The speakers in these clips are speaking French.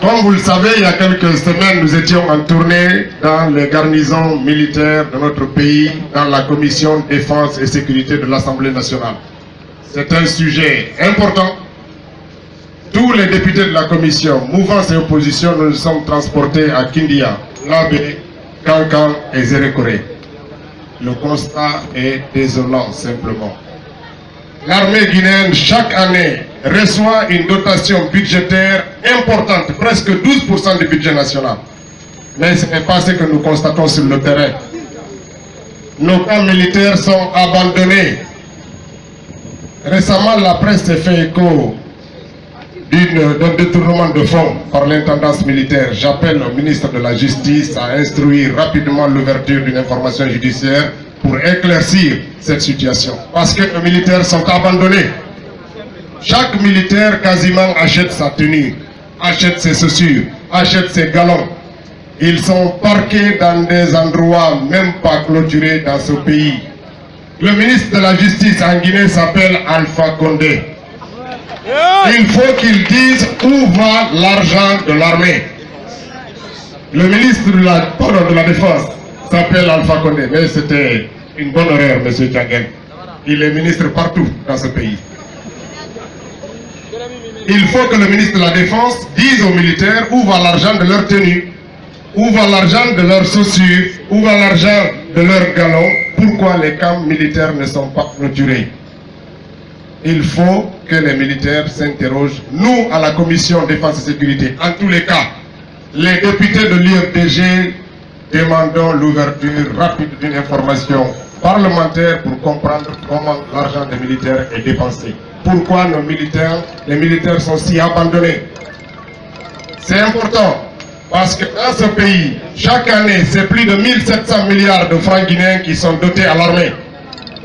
Comme vous le savez, il y a quelques semaines, nous étions en tournée dans les garnisons militaires de notre pays, dans la commission défense et sécurité de l'Assemblée nationale. C'est un sujet important. Tous les députés de la commission, mouvance et opposition, nous sommes transportés à Kindia, Labé, Kankan et Zérékoré. Le constat est désolant simplement. L'armée guinéenne, chaque année, reçoit une dotation budgétaire importante, presque 12% du budget national. Mais ce n'est pas ce que nous constatons sur le terrain. Nos camps militaires sont abandonnés. Récemment, la presse s'est fait écho d'un détournement de fonds par l'intendance militaire. J'appelle le ministre de la Justice à instruire rapidement l'ouverture d'une information judiciaire pour éclaircir cette situation. Parce que nos militaires sont abandonnés. Chaque militaire quasiment achète sa tenue, achète ses chaussures, achète ses galons. Ils sont parqués dans des endroits même pas clôturés dans ce pays. Le ministre de la Justice en Guinée s'appelle Alpha Condé. Il faut qu'il dise où va l'argent de l'armée. Le ministre de la Défense s'appelle Alpha Condé, mais c'était une bonne erreur, M. Tchanguen. Il est ministre partout dans ce pays. Il faut que le ministre de la Défense dise aux militaires où va l'argent de leur tenue, où va l'argent de leurs chaussures, où va l'argent de leurs galons, pourquoi les camps militaires ne sont pas clôturés. Il faut que les militaires s'interrogent. Nous, à la commission défense et sécurité, en tous les cas, les députés de l'UFDG demandons l'ouverture rapide d'une information parlementaire pour comprendre comment l'argent des militaires est dépensé. Pourquoi les militaires sont si abandonnés. C'est important parce que dans ce pays, chaque année, c'est plus de 1700 milliards de francs guinéens qui sont dotés à l'armée.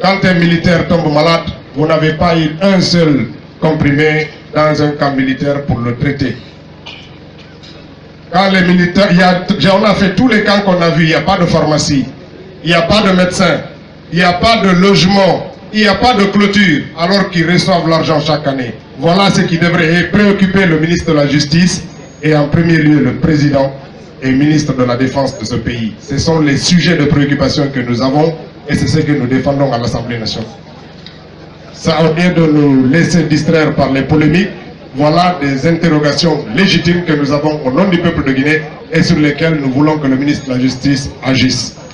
Quand un militaire tombe malade, vous n'avez pas eu un seul comprimé dans un camp militaire pour le traiter. Quand les militaires, on a fait tous les camps qu'on a vus, il n'y a pas de pharmacie, il n'y a pas de médecin, il n'y a pas de logement, il n'y a pas de clôture, alors qu'ils reçoivent l'argent chaque année. Voilà ce qui devrait préoccuper le ministre de la Justice et en premier lieu le président et ministre de la Défense de ce pays. Ce sont les sujets de préoccupation que nous avons et c'est ce que nous défendons à l'Assemblée nationale. Ça, au lieu de nous laisser distraire par les polémiques, voilà des interrogations légitimes que nous avons au nom du peuple de Guinée et sur lesquelles nous voulons que le ministre de la Justice agisse.